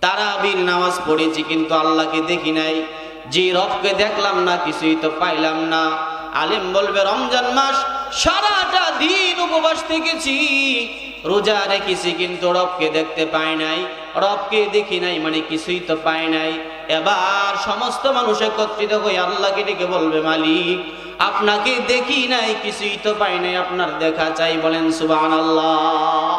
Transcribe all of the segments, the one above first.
তারাবির নামাজ পড়েছি কিন্তু আল্লাহকে দেখি নাই, যে রবকে দেখলাম না কিছুই তো পাইলাম না। আলেম বলবে রমজান মাস সারাটা দিন উপবাস থেকেছি, রোজা রেখেছি কিন্তু রবকে দেখতে পাই নাই, রবকে দেখি নাই মানে কিছুই তো পাই নাই। এবার সমস্ত মানুষ একত্রিত হয়ে আল্লাহকে ডেকে বলবে মালিক আপনাকে দেখি নাই, কিছুই তো পাই নাই, আপনার দেখা চাই। বলেন সুবহানাল্লাহ।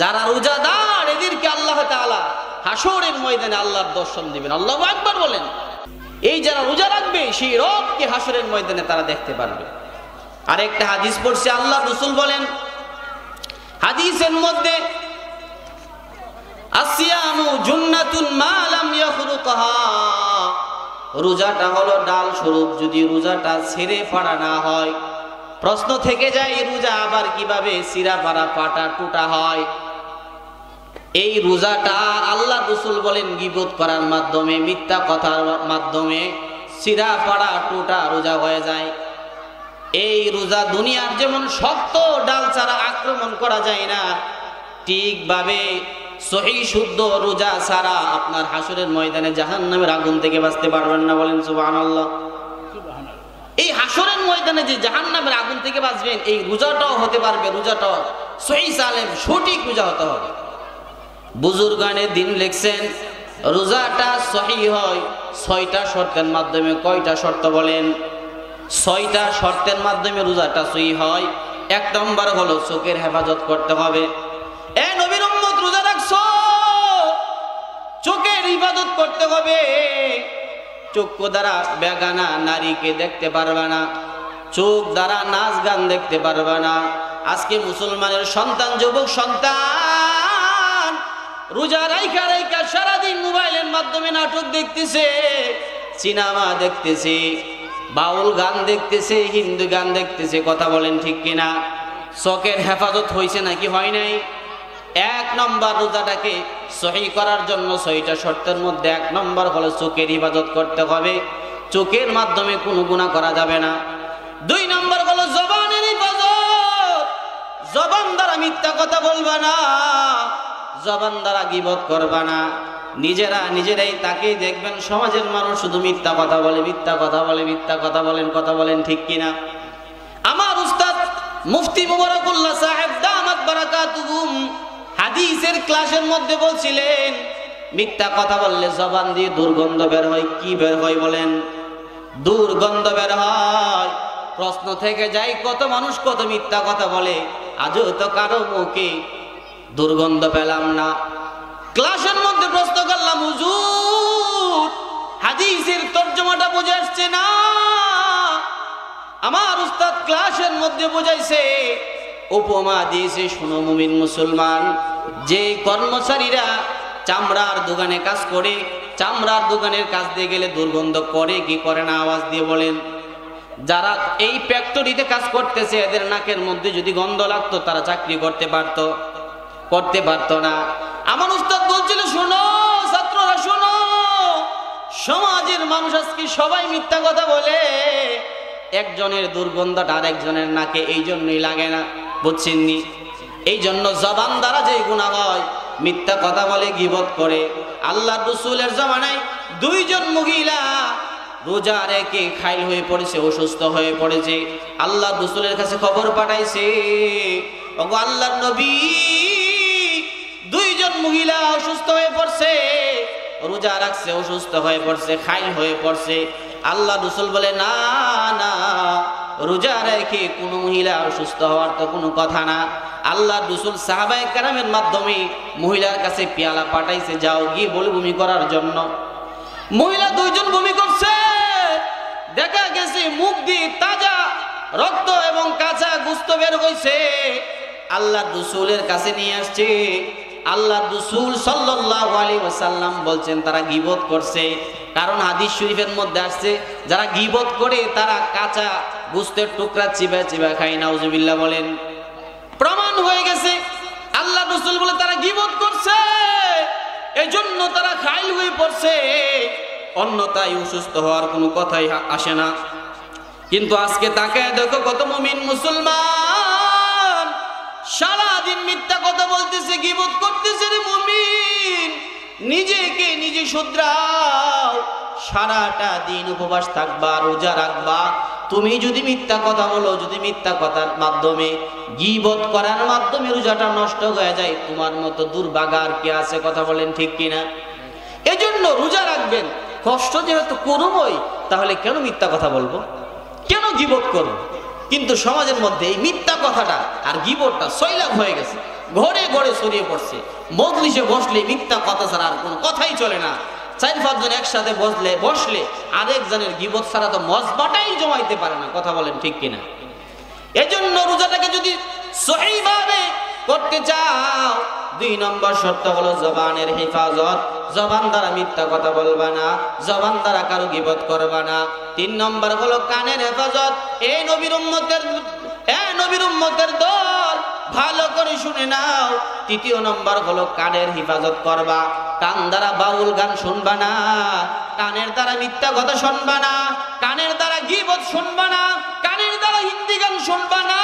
যারা রোজাদার এদেরকে আল্লাহ তাআলা হাসরের ময়দানে আল্লাহর দর্শন দিবেন। আল্লাহু আকবার বলেন। এই যারা রোজা রাখবে সেই রবকে হাসরের ময়দানে তারা দেখতে পারবে। আরেকটা হাদিস পড়ছে, আল্লাহ রাসূল বলেন হাদিসের মধ্যে আসিয়ামু জুন্নাতুন মা লাম ইয়াখরুকহা, রোজাটা হলো ডাল স্বরূপ, যদি রোজাটা ছিঁড়ে ফাড়া না হয়। প্রশ্ন থেকে যায় রোজা আবার কিভাবে ছিঁড়া ফাড়া ফাটা টুটা হয়? এই রোজাটা আল্লাহ রাসূল বলেন গীবত করার মাধ্যমে, মিথ্যা কথার মাধ্যমে ছিঁড়া ফাড়া টুটা রোজা হয়ে যায়। এই রোজা দুনিয়ার যেমন শক্ত ডাল ছাড়া আক্রমণ করা যায় না, ঠিকভাবে সহি শুদ্ধ রোজা ছাড়া আপনার হাসরের ময়দানে জাহান্নামের আগুন থেকে বাঁচতে পারবেন না। বলেন সুবহানাল্লাহ। এই হাসরের ময়দানে যে জাহান্নামের আগুন থেকে বাঁচবেন, এই রোজাটাও হতে পারবে, রোজাটাও সহি সালেম সঠিক রোজা হতে হবে। বুজুর্গানে দিন লিখছেন রোজাটা সহি হয় ৬টা শর্তের মাধ্যমে। কয়টা শর্ত বলেন? ৬টা শর্তের মাধ্যমে রোজাটা সহি হয়। ১ নম্বর হলো চোখের হেফাজত করতে হবে। এ নবীর উম্মত রোজা রাখছো, চোখের হিফাজত করতে হবে। চক্ষু দ্বারা বেগানা নারীকে দেখতে পারবে না, চোখ দ্বারা নাচ গান দেখতে পারবে না। আজকে মুসলমানের সন্তান, যুবক সন্তান রোজা রাইখা রাইখা সারাদিন মোবাইলের মাধ্যমে নাটক দেখতেছে, সিনেমা দেখতেছে, বাউল গান দেখতেছে, হিন্দু গান দেখতেছে। কথা বলেন ঠিক কিনা? চোখের হেফাজত হয়েছে নাকি হয় নাই? ১ নম্বর রোজাটাকে সহি করার জন্য ৬টা শর্তের মধ্যে ১ নম্বর হলো চোখের হেফাজত করতে হবে। চোখের মাধ্যমে কোনো গুনাহ করা যাবে না। ২ নম্বর হলো জবানের হেফাজত, জবান দ্বারা মিথ্যা কথা বলবা না, জবান দ্বারা গীবত করবা না। নিজেরাই তাকে দেখবেন সমাজের মানুষ শুধু মিথ্যা কথা বলে, মিথ্যা কথা বলে, মিথ্যা কথা বলেন। কথা বলেন ঠিক কিনা? আমার উস্তাদ মুফতি মুবারকুল্লাহ সাহেব দামাত বারাকাতুহুম হাদিসের ক্লাসের মধ্যে বলছিলেন মিথ্যা কথা বললে জবান দিয়ে দুর্গন্ধ বের হয়। কি বের হয় বলেন? দুর্গন্ধ বের হয়। প্রশ্ন থেকে যায় কত মানুষ কত মিথ্যা কথা বলে, আজও তো কারো মুখে দুর্গন্ধ পেলাম না। ক্লাসের মধ্যে প্রশ্ন করলাম হুজুর হাদিসের তরজমাটা বুঝে আসছে না। আমার উস্তাদ ক্লাসের মধ্যে বুঝাইছে, উপমা দিয়েছে, শুনো মুমিন মুসলমান, যে কর্মচারীরা চামড়ার দোকানে কাজ করে, চামড়ার দোকানের কাজ দিয়ে গেলে দুর্গন্ধ করে কি করে না? আওয়াজ দিয়ে বলেন। যারা এই ফ্যাক্টরিতে কাজ করতেছে এদের নাকের মধ্যে যদি গন্ধ লাগতো তারা চাকরি করতে পারতো না। আমার উস্তাদ বলছিল শোনো ছাত্ররা শোনো, সমাজের মানুষ আজকে সবাই মিথ্যা কথা বলে, একজনের দুর্গন্ধটা আরেকজনের নাকে এই জন্যই লাগে না। বুঝছেননি? এই জন্য জবান দ্বারা যে গুনাহ হয়, মিথ্যা কথা বলে, গীবত করে। আল্লাহর রাসূলের জামানায় 2 জন মহিলা রোজা রেখে খাইল হয়ে পড়েছে, অসুস্থ হয়ে পড়েছে। আল্লাহর রাসূলের কাছে খবর পাঠাইছে, ওগো আল্লাহর নবী 2 জন মহিলা অসুস্থ হয়ে পড়ছে, রোজা রাখছে, অসুস্থ হয়ে পড়ছে, খাইল হয়ে পড়ছে। আল্লাহর রাসূল বলে না না, রোজা রেখে কোনো মহিলা অসুস্থ হওয়ার তো কোনো কথা না। আল্লাহর রাসূল সাহাবায়ে কেরামের মাধ্যমে মহিলার কাছে পেয়ালা পাঠাইছে, যাও গিয়ে বলে বমি করার জন্য। মহিলা 2 জন বমি করছে, দেখা গেছে মুখ দিয়ে তাজা রক্ত এবং কাঁচা গোশত বের হইছে। আল্লাহর রাসূলের কাছে নিয়ে আসছে। আল্লাহর রাসূল সাল্লাল্লাহু আলাইহি ওয়াসাল্লাম বলছেন তারা গীবত করছে। কারণ হাদিস শরীফের মধ্যে আসছে যারা গীবত করে তারা কাঁচা গোশতের টুকরা চিবা চিবা খায়। নাউজুবিল্লাহ বলেন। প্রমাণ হয়ে গেছে আল্লাহর রাসূল বলে তারা গীবত করছে, এজন্য তারা খাইল হয়ে পড়ছে, অন্যথায় অসুস্থ হওয়ার কোনো কথাই আসে না। কিন্তু আজকে তাকায় দেখো কত মুমিন মুসলমান সারাদিন মিথ্যা কথা বলতেছে, গীবত করতেছে। রে মুমিন, নিজেকে নিজে শুধরাও। সারাটা দিন উপবাস থাকবা, রোজা রাখবা। তুমি যদি মিথ্যা কথা বলো, যদি মিথ্যা কথার মাধ্যমে, গীবত করার মাধ্যমে রোজাটা নষ্ট হয়ে যায়, তোমার মতো দুর্ভাগা আর কে আছে? কথা বলেন ঠিক কিনা? এজন্য রোজা রাখবেন। কষ্ট যেহেতু করবই, তাহলে কেন মিথ্যা কথা বলবো, কেন গীবত করবো? কিন্তু সমাজের মধ্যে এই মিথ্যা কথাটা আর গীবতটা সয়লাভ হয়ে গেছে, ঘরে ঘরে ছড়িয়ে পড়ছে। মজলিসে বসলে মিথ্যা কথা ছাড়া আর কোনো কথাই চলে না। 4-5 জন একসাথে বসলে আরেকজনের গীবত ছাড়া তো মজমাটাই জমাইতে পারে না। কথা বলেন ঠিক কিনা? এজন্য রোজাটাকে যদি সহিভাবে করতে চাও, 2 নম্বর শর্ত হলো জবানের হেফাজত। জবান দ্বারা মিথ্যা কথা বলবা না, জবান দ্বারা কারো গীবত করবা না। 3 নম্বর হলো কানের হেফাজত। এই নবীর উম্মতের দল, ভালো করে শুনে নাও। 3 নম্বর হলো কানের হেফাজত করবা। কান দ্বারা বাউল গান শুনবা না, কানের দ্বারা মিথ্যা কথা শুনবা না, কানের দ্বারা গীবত শুনবা না, কানের দ্বারা হিন্দি গান শুনবা না,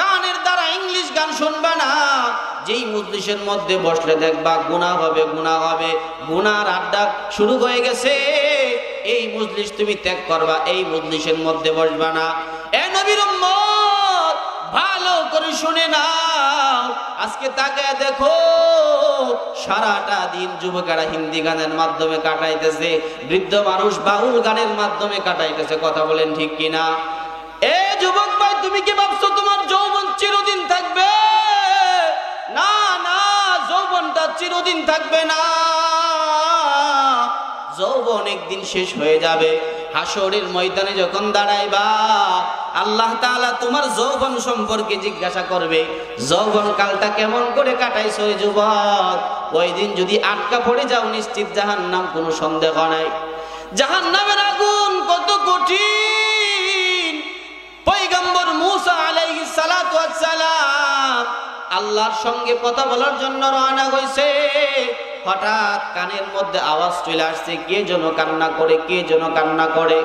কানের দ্বারা ইংলিশ গান শুনবা না। যেই মজলিসের মধ্যে বসলে দেখবা গুনাহ হবে, গুনাহ হবে, গুনার আড্ডা শুরু হয়ে গেছে, এই মজলিস তুমি ত্যাগ করবা, এই মজলিসের মধ্যে বসবা না। এ নবীর উম্মত, ভালো করে শুনে নাও। আজকে তাকায় দেখো, সারাটা দিন যুবকেরা হিন্দি গানের মাধ্যমে কাটাইতেছে, বৃদ্ধ মানুষ বাউল গানের মাধ্যমে কাটাইতেছে। কথা বলেন ঠিক কিনা? এ যুবক ভাই, তুমি কি ভাবছো তোমার যৌবন চিরদিন থাকবে? না না, যৌবনটা চিরদিন থাকবে না। যৌবন একদিন শেষ হয়ে যাবে। হাসরের ময়দানে যখন দাঁড়াইবা, আল্লাহ তাআলা তোমার যৌবন সম্পর্কে জিজ্ঞাসা করবে, যৌবন কালটা কেমন করে কাটাইছো রে যুবক? ওই দিন যদি আটকা পড়ে যাও, নিশ্চিত জাহান্নাম, কোনো সন্দেহ নাই। জাহান্নামের আগুন কত কঠিন। পয়গম্বর মূসা আলাইহিস সালাতু ওয়াস সালাম আল্লাহর সঙ্গে কথা বলার জন্য রওনা হইছে। হঠাৎ কানের মধ্যে আওয়াজ চলে আসছে, কে যেন কান্না করে, কে যেন কান্না করে।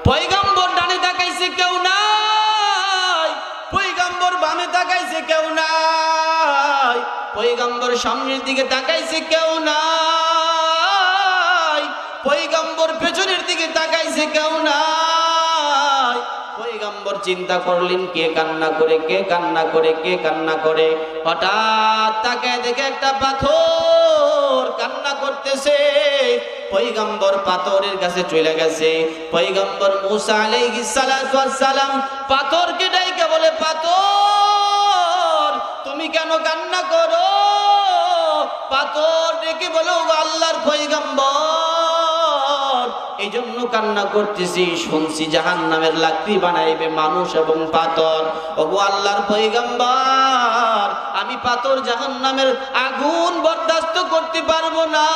পয়গম্বর ডানে তাকাইছে, কেউ নাই। পয়গম্বর বামে তাকাইছে, কেউ নাই। পয়গম্বর সামনের দিকে তাকাইছে, কেউ নাই। পয়গম্বর পেছনের দিকে তাকাইছে, কেউ নাই। পয়গম্বর চিন্তা করলেন, কে কান্না করে, কে কান্না করে, কে কান্না করে। হঠাৎ তাকায় দেখে একটা পাথর কান্না করতেছে। পয়গম্বর পাথরের কাছে চলে গেছে। পয়গম্বর মূসা আলাইহিস সালাতু ওয়াস সালাম পাথরকে ডাইকা বলে, পাথর তুমি কেন কান্না করো? পাথর ডেকে বলো, আল্লাহর পয়গম্বর, এই জন্য কান্না করতেছি, শুনছি জাহান্নামের লাকড়ি বানাইবে মানুষ এবং পাথর। ওগো আল্লাহর পয়গম্বর, আমি পাথর জাহান্নামের আগুন বরদাস্ত করতে পারবো না।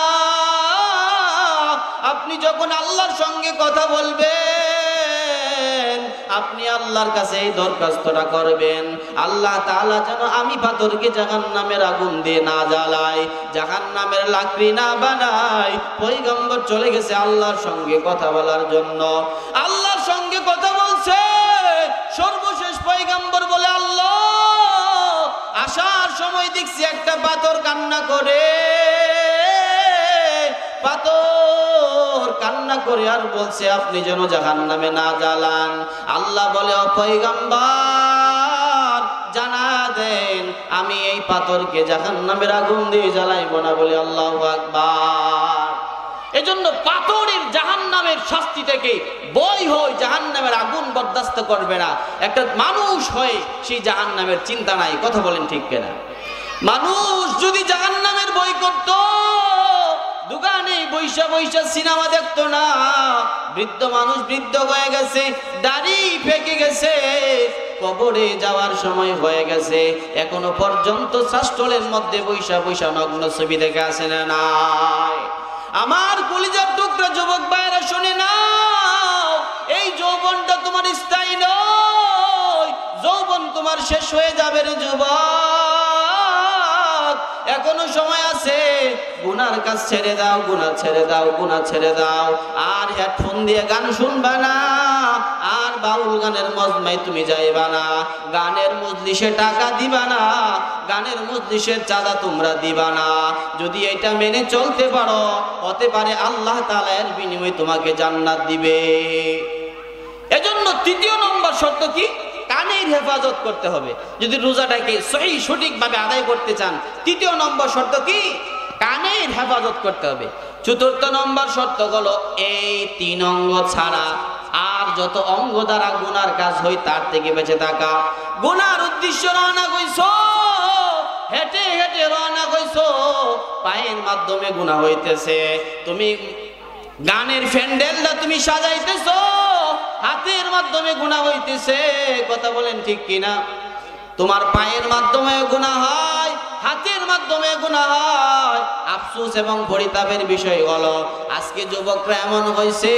আপনি যখন আল্লাহর সঙ্গে কথা বলবেন, আপনি আল্লাহর কাছে এই দরখাস্তটা করবেন, আল্লাহ তাআলা যেন আমি পাথরকে জাহান্নামের আগুন দিয়ে না জ্বালাই, জাহান্নামের লাকড়ি না বানাই। পয়গম্বর চলে গেছে আল্লাহর সঙ্গে কথা বলার জন্য। আল্লাহর সঙ্গে কথা বলছে। সর্বশেষ পয়গম্বর বলে, আল্লাহ, আসার সময় দেখছি একটা পাথর কান্না করে। পাথর কান্না করে আর বলছে, আপনি যেন জাহান্নামে না জ্বালান। আল্লাহ বলে, ও পয়গম্বর, জানা দেন আমি এই পাথরকে জাহান্নামের আগুন দিয়ে জ্বালাইব না। বলে আল্লাহু আকবার। এজন্য পাথরের জাহান্নামের শাস্তি থেকে বই হয়, জাহান্নামের আগুন বরদাস্ত করবে না। একটা মানুষ হয়ে সেই জাহান্নামের চিন্তা নাই। কথা বলেন ঠিক কিনা? মানুষ যদি জাহান্নামের বই করত, দোকানে বৈশা বৈশা সিনেমা দেখতো না। বৃদ্ধ মানুষ বৃদ্ধ হয়ে গেছে, দাড়ি পেকে গেছে, কবরে যাওয়ার সময় হয়ে গেছে, এখনো পর্যন্ত শাস্ত্রের মধ্যে বৈশা বৈশা নগ্ন ছবি দেখে আসে না নাই? আমার কলিজার টুকরা যুবক ভাইরা শুনে নাও, এই যৌবনটা তোমার স্থায়ী নয়। যৌবন তোমার শেষ হয়ে যাবে রে যুবক। এখনো সময় আছে, গুনার কাজ ছেড়ে দাও, গুনাহ ছেড়ে দাও, গুনাহ ছেড়ে দাও। আর হেডফোন দিয়ে গান শুনবা না, আর বাউল গানের মজমায় তুমি যাইবা না, গানের মজলিসে টাকা দিবা না, গানের মজলিসের চাঁদা তোমরা দিবা না। যদি এটা মেনে চলতে পারো, হতে পারে আল্লাহ তাআলা এর বিনিময়ে তোমাকে জান্নাত দিবে। এজন্য তৃতীয় নম্বর শর্ত কি? কানের হেফাজত করতে হবে। যদি রোজাটাকে সহি সঠিকভাবে আদায় করতে চান, তৃতীয় নম্বর শর্ত কি? কানের হেফাজত করতে হবে। চতুর্থ নম্বর শর্ত হলো এই 3 অঙ্গ ছাড়া আর যত অঙ্গ দ্বারা গুনার কাজ হয় তার থেকে বেঁচে থাকা। গুনার উদ্দেশ্য রওনা কইছো, হেঁটে হেঁটে রওনা কইছো, পায়ের মাধ্যমে গুনাহ হইতেছে। তুমি গানের প্যান্ডেলটা তুমি সাজাইতেছো, হাতের মাধ্যমে গুনাহ হইতেছে। কথা বলেন ঠিক কিনা? তোমার পায়ের মাধ্যমে গুনাহ হয়, হাতের মাধ্যমে গুনাহ হয়। আফসোস এবং পরিতাপের বিষয় হলো আজকে যুবকরা এমন হয়েছে,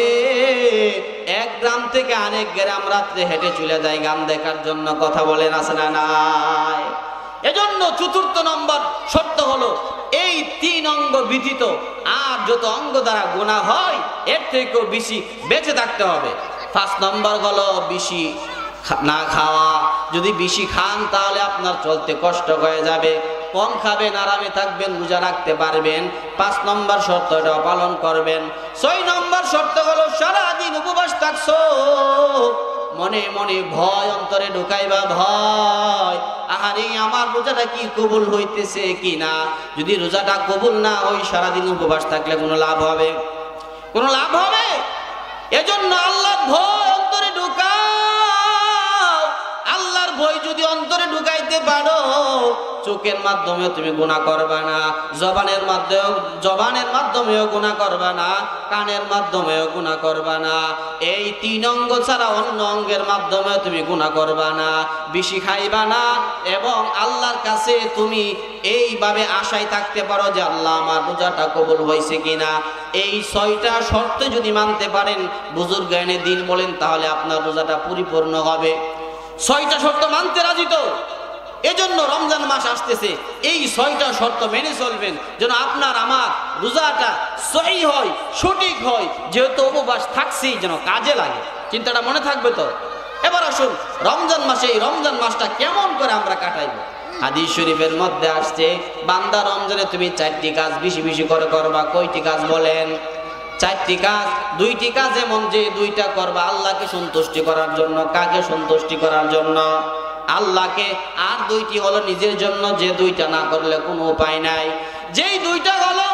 এক গ্রাম থেকে আরেক গ্রাম রাত্রে হেঁটে চলে যায় গান দেখার জন্য। কথা বলেন আছে না নাই? এজন্য চতুর্থ নম্বর শর্ত হলো এই 3 অঙ্গ ব্যতীত আর যত অঙ্গ দ্বারা গুনাহ হয় এর থেকেও বেশি বেঁচে থাকতে হবে। 5 নম্বর হলো বেশি না খাওয়া। যদি বেশি খান তাহলে আপনার চলতে কষ্ট হয়ে যাবে। কম খাবেন, আরামে থাকবেন, রোজা রাখতে পারবেন। 5 নম্বর শর্তটা পালন করবেন। 6 নম্বর শর্ত হলো সারাদিন উপবাস থাকছো, মনে মনে ভয় অন্তরে ঢুকাইবা, ভয় আহারে আমার রোজাটা কি কবুল হইতেছে কিনা। যদি রোজাটা কবুল না হয় সারাদিন উপবাস থাকলে কোনো লাভ হবে? কোনো লাভ হবে? এজন্য আল্লাহর ভয় অন্তরে ঢুকাও। আল্লাহর ভয় যদি অন্তরে ঢুকাইতে পারো, চোখের মাধ্যমে তুমি গুনাহ করবা না, জবানের মাধ্যমেও গুনাহ করবা না, কানের মাধ্যমেও গুনাহ করবা না। এই 3 অঙ্গ ছাড়া অন্য অঙ্গের মাধ্যমে তুমি গুনাহ করবা না, বেশি খাইবা না, এবং আল্লাহর কাছে তুমি এইভাবে আশায় থাকতে পারো যে আল্লাহ আমার রোজাটা কবুল হয়েছে কিনা। এই 6টা শর্ত যদি মানতে পারেন, বুজুর্গ এনে দিন বলেন, তাহলে আপনার রোজাটা পরিপূর্ণ হবে। 6টা শর্ত মানতে রাজি তো? এজন্য রমজান মাস আসতেছে, এই 6টা শর্ত মেনে চলবেন যেন আপনার আমার রোজাটা সহি হয়, সঠিক হয়। যেহেতু উপবাস থাকছি যেন কাজে লাগে, চিন্তাটা মনে থাকবে তো? এবার আসুন রমজান মাসে, এই রমজান মাসটা কেমন করে আমরা কাটাইব। হাদিস শরীফের মধ্যে আসছে, বান্দা রমজানে তুমি 4টি কাজ বেশি বেশি করে করবা। কয়টি কাজ বলেন? 4টি কাজ। 2টি কাজ এমন যে 2টা করবা আল্লাহকে সন্তুষ্টি করার জন্য। কাকে সন্তুষ্টি করার জন্য? আল্লাহকে। আর 2টি হলো নিজের জন্য, যে 2টা না করলে কোনো উপায় নাই। যেই 2টা হলো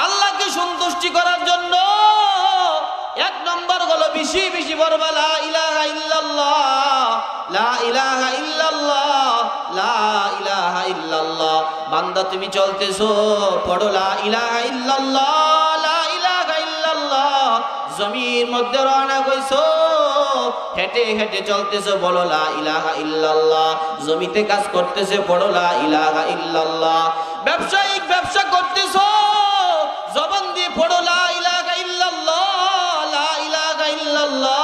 আল্লাহকে সন্তুষ্টি করার জন্য, 1 নম্বর হলো বেশি বেশি পড়বা লা ইলাহা ইল্লাল্লাহ, লা ইলাহা ইল্লাল্লাহ, লা ইলাহা ইল্লাল্লাহ। বান্দা তুমি চলতেছো, পড়ো লা ইলাহা ইল্লাল্লাহ, লা ইলাহা ইল্লাল্লাহ। জমির মধ্যে রওনা কইছো, হেঁটে হেঁটে চলতেছো, বলো লা ইলাহা ইল্লাল্লাহ। জমিতে কাজ করতেছে, পড়ো লা ইলাহা ইল্লাল্লাহ। ব্যবসায়িক ব্যবসা করতেছো, জবান দিয়ে পড়ো লা ইলাহা ইল্লাল্লাহ, লা ইলাহা ইল্লাল্লাহ।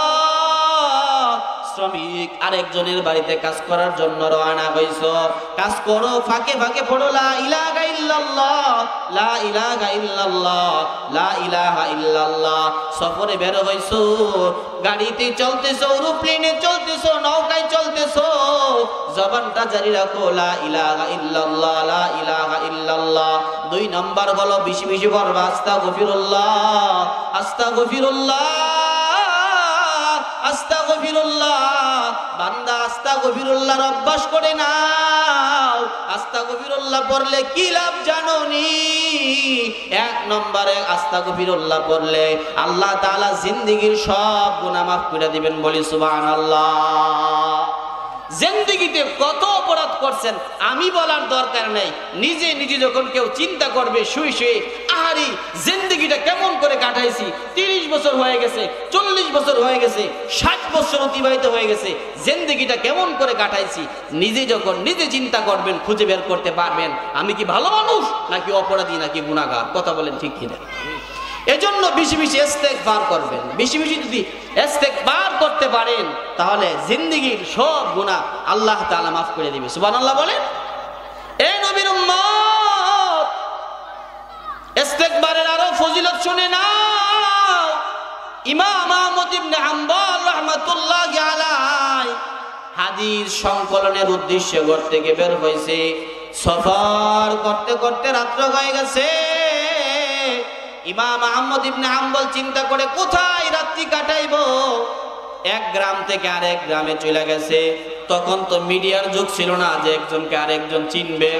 শ্রমিক আরেকজনের বাড়িতে কাজ করার জন্য রওনা হইছো, কাজ করো, ফাঁকে ফাঁকে পড়ো লা ইলাহা ইল্লাল্লাহ, লা ইলাহা ইল্লাল্লাহ, লা ইলাহা ইল্লাল্লাহ। সফরে বের হইছো, গাড়িতে চলতেছো, এরোপ্লেনে চলতেছো, নৌকায় চলতেছো, জবানটা জারি রাখো লা ইলাহা ইল্লাল্লাহ, লা ইলাহা ইল্লাল্লাহ। 2 নম্বর হলো বেশি বেশি পড়বা আস্তাগফিরুল্লাহ, আস্তাগফিরুল্লাহ, আস্তাগফিরুল্লাহ। বান্দা আস্তাগফিরুল্লাহর অভ্যাস করে নাও। আস্তাগফিরুল্লাহ পড়লে কি লাভ জানোনি? 1 নম্বরে আস্তাগফিরুল্লাহ পড়লে আল্লাহ তাআলা জিন্দেগীর সব গুনাহ মাফ করে দিবেন। বলি সুবহানাল্লাহ। জিন্দেগিতে কত অপরাধ করছেন আমি বলার দরকার নেই। নিজে নিজে যখন কেউ চিন্তা করবে শুয়ে শুয়ে, আহারি জিন্দেগিটা কেমন করে কাটাইছি, 30 বছর হয়ে গেছে, 40 বছর হয়ে গেছে, 60 বছর অতিবাহিত হয়ে গেছে, জিন্দেগিটা কেমন করে কাটাইছি, নিজে যখন নিজে চিন্তা করবেন খুঁজে বের করতে পারবেন আমি কি ভালো মানুষ নাকি অপরাধী নাকি গুনাহগার। কথা বলেন ঠিক কিনা? এজন্য বেশি বেশি ইস্তেগফার করবেন। বেশি বেশি যদি ইস্তেগফার করতে পারেন তাহলে জিন্দেগীর সব গুনাহ আল্লাহ তাআলা মাফ করে দিবে। সুবহানাল্লাহ বলেন। এই নবীর উম্মত ইস্তেগফারের আরো ফজিলত শুনে নাও। ইমাম আহমদ ইবনে হাম্বল রাহমাতুল্লাহি আলাইহি হাদিস সংকলনের উদ্দেশ্যে ঘর থেকে বের হয়েছে। সফর করতে করতে রাত্র হয়ে গেছে। ইমাম আহমদ ইবনে হাম্বল চিন্তা করে কোথায় রাত্রি কাটাইবো। এক গ্রাম থেকে আরেক গ্রামে চলে গেছে। তখন তো মিডিয়ার যুগ ছিল না যে একজনকে আরেকজন চিনবে।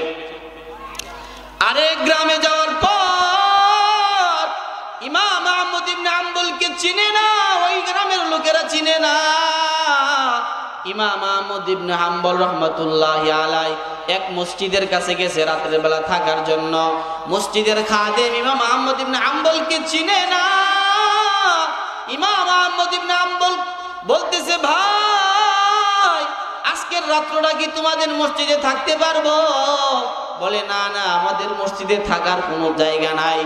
আরেক গ্রামে যাওয়ার পর ইমাম আহমদ ইবনে হাম্বলকে চিনে না, ওই গ্রামের লোকেরা চিনে না। ইমাম আহমদ ইবনে হাম্বল রাহমাতুল্লাহি আলাইহি এক মসজিদের কাছে গেছে রাতের বেলা থাকার জন্য। মসজিদের খাদেম ইমাম আহমদ ইবনে হাম্বলকে চিনে না। ইমাম আহমদ ইবনে হাম্বল বলতেছে, ভাই আজকের রাত্রটা কি তোমাদের মসজিদে থাকতে পারবো? বলে, না না, আমাদের মসজিদে থাকার কোনো জায়গা নাই।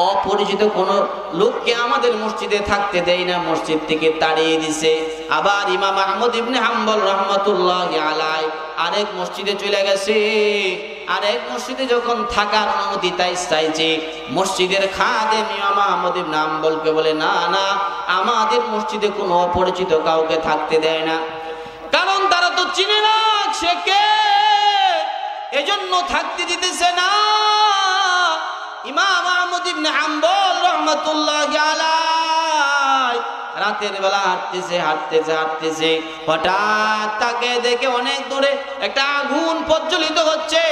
অপরিচিত কোনো লোককে আমাদের মসজিদে থাকতে দেয় না, মসজিদ থেকে তাড়িয়ে দিছে। আবার ইমাম আহমদ ইবনে হাম্বল রাহমাতুল্লাহি আলাইহি আরেক মসজিদে চলে গেছে। আরেক মসজিদে যখন থাকার অনুমতি তাই চাইছে, মসজিদের খাদেম ইমাম আহমদ ইবনে হাম্বলকে বলে, না না, আমাদের মসজিদে কোনো অপরিচিত কাউকে থাকতে দেয় না, কারণ তারা তো চিনে না সে কে, এজন্য থাকতে দিতেছে না। ইমাম আহমদ ইবনে হাম্বল রাহমাতুল্লাহি আলাইহি রাতের বেলা হাঁটতেছে, হঠাৎ তাকে দেখে অনেক দূরে একটা আগুন প্রজ্বলিত হচ্ছে।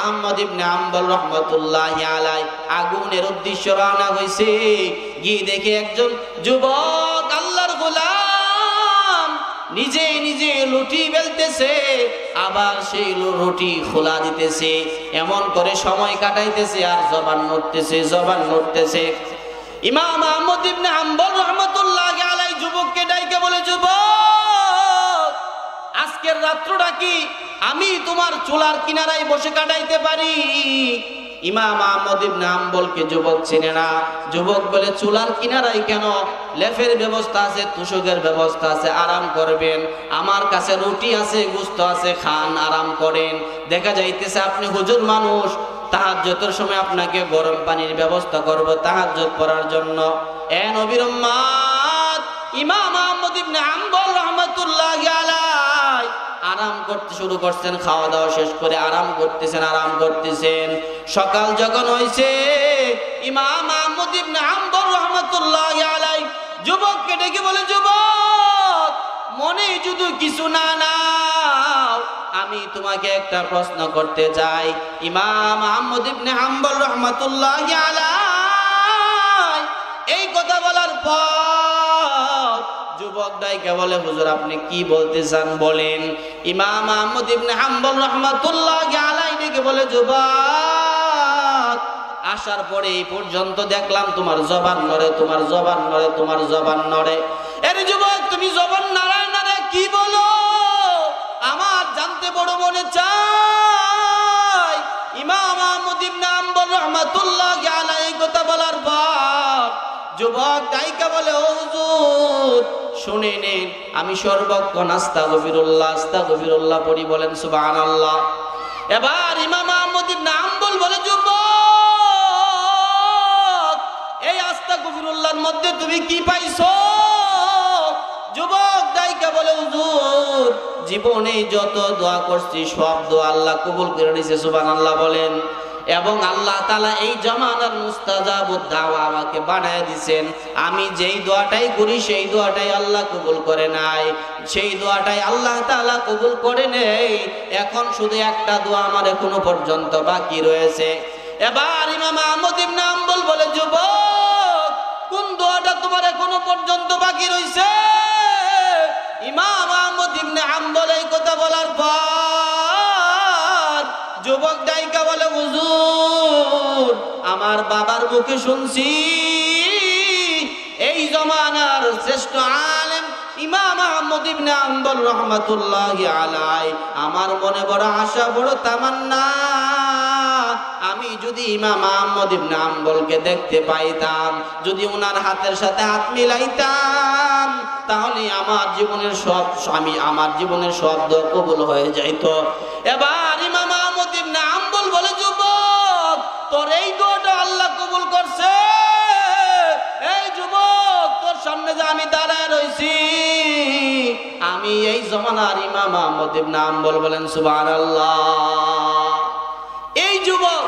আহমদ ইবনে হাম্বল রাহমাতুল্লাহি আলাইহি আগুনের উদ্দেশ্যে রওনা হয়েছে। গিয়ে দেখে একজন যুবক আল্লাহর গোলাম নিজে নিজে রুটি বেলতেছে, আবার সেই রুটি খোলা দিতেছে। এমন করে সময় কাটাইতেছে আর জবান নড়তেছে। ইমাম আহমদ ইবনে হাম্বল রাহমাতুল্লাহি আলাইহি যুবককে ডাইকে বলে, যুবক আজকের রাত্রটা কি আমি তোমার চুলার কিনারায় বসে কাটাইতে পারি? ইমাম আহমদ ইবনে হাম্বলকে যুবক চেনে না। যুবক বলে, চুলার কিনারায় কেন? লেফের ব্যবস্থা আছে, তুষকের ব্যবস্থা আছে, আরাম করবেন। আমার কাছে রুটি আছে, গোশত আছে, খান, আরাম করেন। দেখা যাইতেছে আপনি হুজুর মানুষ, তাহাজ্জুদের সময় আপনাকে গরম পানির ব্যবস্থা করব তাহাজ্জুদ পড়ার জন্য। এ নবীর উম্মত, ইমাম আহমদ ইবনে হাম্বল রাহমাতুল্লাহি আলাইহি আরাম করতে শুরু করছেন। খাওয়া দাওয়া শেষ করে আরাম করতেছেন। সকাল যখন হয়েছে, ইমাম আহমদ ইবনে হাম্বল রাহমাতুল্লাহি আলাইহি যুবককে ডেকে বলে, যুবক মনে যদি কিছু না নাও, আমি তোমাকে একটা প্রশ্ন করতে চাই। ইমাম আহমদ ইবনে হাম্বল রাহমাতুল্লাহি আলাইহি এই কথা বলার পর যুবক ডাইকে বলে, হুজুর আপনি কি বলতে চান বলেন। ইমাম আহমদ ইবনে হাম্বল রাহমাতুল্লাহি আলাইহি ডেকে বলে, যুবক আসার পরে এই পর্যন্ত দেখলাম তোমার জবান নড়ে। এর যুবক তুমি জবান নাড়ায় কি বলো? আমার জানতে বড় মনে চাই। ইমাম আহমদ ইবনে হাম্বল রাহমাতুল্লাহি আলাইহি কথা বলার পর যুবক ডাইকা বলে, ও হুজুর শুনে নেন, আমি সর্বক্ষণ আস্তাগফিরুল্লাহ পড়ি, বলেন সুবহানাল্লাহ। এবার ইমাম আহমদ ইবনে হাম্বল বলে, যুবক এই আস্তাগফিরুল্লাহর মধ্যে তুমি কি পাইছো? যুবক ডাইকা বলে, হুজুর জীবনে যত দোয়া করছি সব দোয়া আল্লাহ কবুল করে নিয়েছে, সুবহানাল্লাহ বলেন। এবং আল্লাহ তাআলা এই জামানার মুস্তাজাবুদ দাওয়া আমাকে বানায় দিয়েছেন। আমি যেই দোয়াটাই করি সেই দোয়াটাই আল্লাহ কবুল করে নাই, সেই দোয়াটাই আল্লাহ তাআলা কবুল করে নেই। এখন শুধু একটা দোয়া আমার এখনো পর্যন্ত বাকি রয়েছে। এবার ইমাম আহমদ ইবনে হাম্বল বলে, যুবক কোন দোয়াটা তোমার এখনো পর্যন্ত বাকি রয়েছে? ইমাম আহমদ ইবনে হাম্বল এই কথা বলার পর যুবক ডাইকা বলে, হুজুর আমার বাবার মুখে শুনছি এই জমানার শ্রেষ্ঠ আলেম ইমাম আহমদ ইবনে হাম্বল রাহমাতুল্লাহি আলাইহি। আমার মনে বড় আশা, বড় তামান্না, আমি যদি ইমাম আহমদ ইবনে হাম্বলকে দেখতে পাইতাম, যদি ওনার হাতের সাথে হাত মিলাইতাম, তাহলে আমার জীবনের সব দোয়া কবুল হয়ে যাইত। এবার ইমাম আহমদ ইবনে হাম্বল বলে, যুবক তোর এই দোয়াটা আল্লাহ কবুল আমি এই জমানার ইমাম আহমদ ইবনে হাম্বল। বলেন সুবহানাল্লাহ। এই যুবক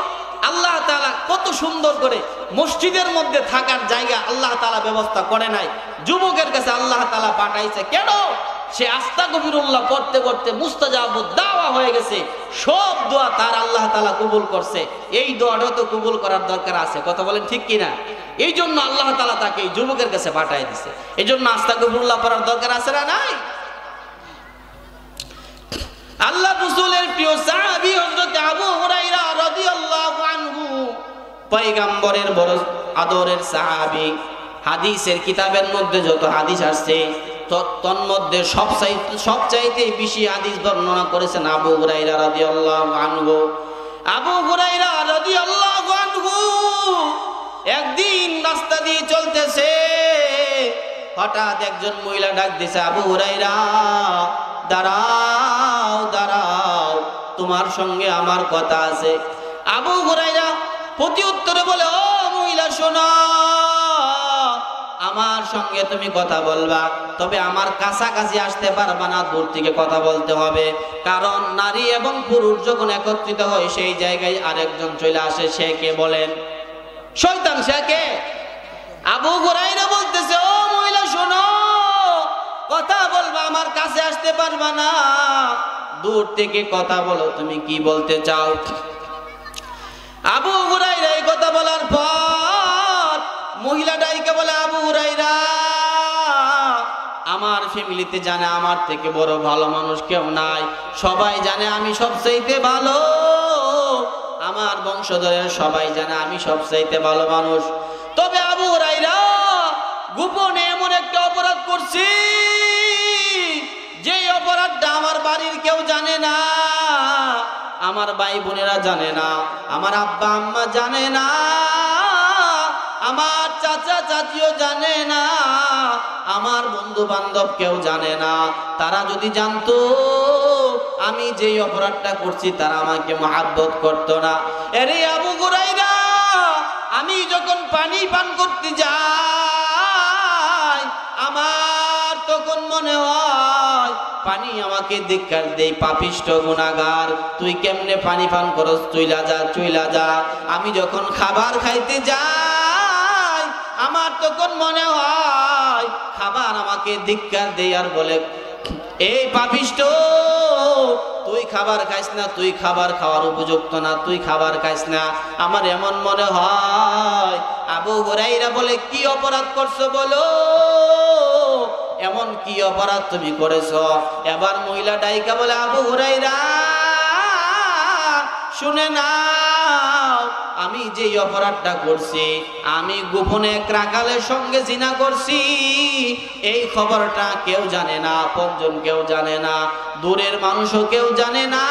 আল্লাহ তাআলা কত সুন্দর করে মসজিদের মধ্যে থাকার জায়গা আল্লাহ তাআলা ব্যবস্থা করে নাই, যুবকের কাছে আল্লাহ তাআলা পাঠাইছে। কেন? সে আস্তাগফিরুল্লাহ পড়তে পড়তে মুস্তাজাবুদ দাওয়া হয়ে গেছে, সব দোয়া তার আল্লাহ তাআলা কবুল করছে। এই দোয়াটা তো কবুল করার দরকার আছে, কথা বলেন ঠিক কিনা? এই জন্য আল্লাহ তাআলা তাকে এই যুবকের কাছে পাঠাই দিছে। এই জন্য আস্তাগফিরুল্লাহ পড়ার দরকার আছে না নাই? আল্লাহ রাসূলের প্রিয় সাহাবী হযরত আবু হুরায়রা রাদিয়াল্লাহু আনহু, পয়গম্বরের বড় আদরের সাহাবী। হাদিসের কিতাবের মধ্যে যত হাদিস আসছে তন্মধ্যে সবচাইতে বেশি হাদিস বর্ণনা করেছেন আবু হুরায়রা রাদিয়াল্লাহু আনহু। আবু হুরায়রা রাদিয়াল্লাহু আনহু একদিন রাস্তা দিয়ে চলতেছে, হঠাৎ একজন মহিলা ডাক দিয়েছে, আবু হুরায়রা দাঁড়াও দাঁড়াও, তোমার সঙ্গে আমার কথা আছে। আবু হুরায়রা প্রতি উত্তরে বলে, ও মহিলা শোনো, আমার সঙ্গে তুমি কথা বলবা, তবে আমার কাছাকাছি আসতে পারবা না, দূর থেকে কথা বলতে হবে। কারণ নারী এবং পুরুষ যখন একত্রিত হয় সেই জায়গায় আরেকজন চলে আসে। সে কে বলেন? শয়তান। সে কে? আবু হুরায়রা বলতেছে, ও মহিলা শোনো, কথা বলবা, আমার কাছে আসতে পারবা না, দূর থেকে কথা বলো, তুমি কি বলতে চাও? আবু হুরায়রা এই কথা বলার পর মহিলা ডাইকে বলে, আবু হুরায়রা, আমার ফ্যামিলিতে জানে আমার থেকে বড় ভালো মানুষ কেউ নাই, সবাই জানে আমি সবচাইতে ভালো, আমার বংশধরের সবাই জানে আমি সবচাইতে ভালো মানুষ। তবে আবু হুরায়রা, গোপনে এমন একটা অপরাধ করছি যে অপরাধটা আমার বাড়ির কেউ জানে না, আমার ভাই বোনেরা জানে না, আমার আব্বা আম্মা জানে না, আমার চাচা চাচিও জানে না, আমার বন্ধু বান্ধব কেউ জানে না। তারা যদি জানতো আমি যেই অপরাধটা করছি তারা আমাকে মহব্বত করতো না। আরে আবু হুরায়রা, আমি যখন পানি পান করতে যাই আমার তখন মনে হয় পানি আমাকে ধিক্কার দেই, পাপিষ্ঠ গুনাহগার, তুই কেমনে পানি পান করস, চইলা যা চইলা যা। আমি যখন খাবার খাইতে যাই আমার তখন মনে হয় খাবার আমাকে ধিক্কার দেই আর বলে, এই পাপিষ্ঠ, তুই খাবার খাইস না, তুই খাবার খাওয়ার উপযুক্ত না, তুই খাবার খাইস না। আমার এমন মনে হয়। আবু হুরায়রা বলে, কি অপরাধ করছো বলো, এমন কি অপরাধ তুমি করেছো? এবার মহিলা ডাইকা বলে, আবু হুরায়রা শুনে নাও, আমি যে অপরাধটা করছি, আমি গোপনে এক রাখালের সঙ্গে জিনা করছি, এই খবরটা কেউ জানে না, আপনজন কেউ জানে না, দূরের মানুষও কেউ জানে না।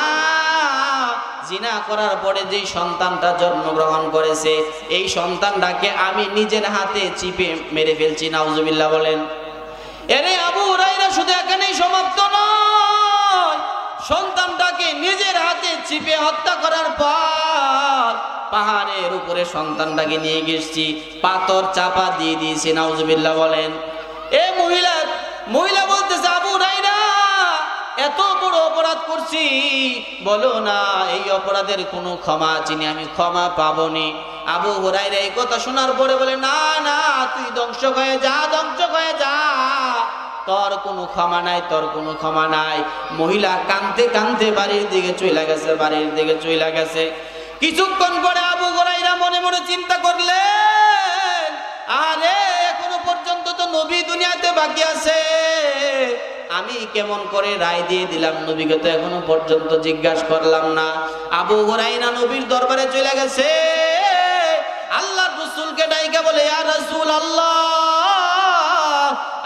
জিনা করার পরে যে সন্তানটা জন্মগ্রহণ করেছে এই সন্তানটাকে আমি নিজের হাতে চিপে মেরে ফেলছি। নাউজুবিল্লাহ বলেন। এরে আবু হুরায়রা শুধু এখানেই সমাপ্ত নয়, সন্তানটাকে নিজের হাতে চিপে হত্যা করার পর পাহাড়ের উপরে সন্তানটাকে নিয়ে গেছি, পাথর চাপা দিয়ে দিয়েছি। নাউজুবিল্লাহ বলেন। এ মহিলা বলতেছে, আবু হুরায়রা এত বড় অপরাধ করছি, বলো না এই অপরাধের কোনো ক্ষমা চিনি, আমি ক্ষমা পাবনি। আবু হুরায়রা এই কথা শোনার পরে বলে, না না, তুই ধ্বংস হয়ে যা, ধ্বংস হয়ে যা, তোর কোনো ক্ষমা নাই, তোর কোনো ক্ষমা নাই। মহিলা কাঁদতে কাঁদতে বাড়ির দিকে চলে গেছে, বাড়ির দিকে চলে গেছে। কিছুক্ষণ পরে আবু হুরায়রা মনে মনে চিন্তা করলেন, আরে এখনো পর্যন্ত তো নবী দুনিয়াতে বাকি আছে, আমি কেমন করে রায় দিয়ে দিলাম, নবীকে তো এখনো পর্যন্ত জিজ্ঞাসা করলাম না। আবু হুরায়রা নবীর দরবারে চলে গেছে, আল্লাহর রাসূলকে ডাইকা বলে, ইয়া রাসূলুল্লাহ,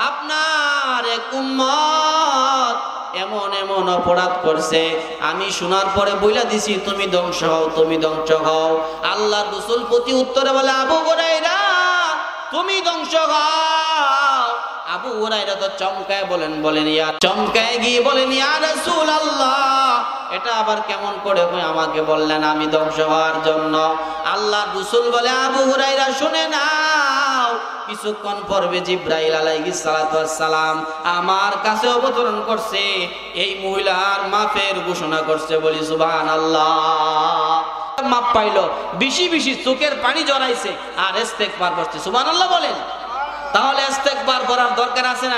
আপনার এক উম্মত এমন এমন অপরাধ করছে, আমি শোনার পরে বইলা দিছি তুমি ধ্বংস হও, তুমি ধ্বংস হও। আল্লাহর রাসূল প্রতি উত্তরে বলে, আবু হুরায়রা তুমি ধ্বংস হও। আবু হুরায়রা তো চমকায় চমকায় গিয়ে বলেন, ইয়া রাসূলুল্লাহ, এটা আবার কেমন করে আমাকে বললেন আমি ধ্বংস হওয়ার জন্য? আল্লাহর রাসূল বলে, আবু হুরায়রা শুনে নাও, কিছুক্ষণ পর্বে জিব্রাইল আলাইহিস সালাতু ওয়াস সালাম আমার কাছে অবতরণ করছে, এই মহিলার মাফের ঘোষণা করছে, বলি সুবহানাল্লাহ। মাপ পাইলো, বেশি বেশি চোখের পানি জড়াইছে আর ইস্তেগফার করছে, সুবহানাল্লাহ বলেন। তাহলে ইস্তেগফার করার দরকার আছে না?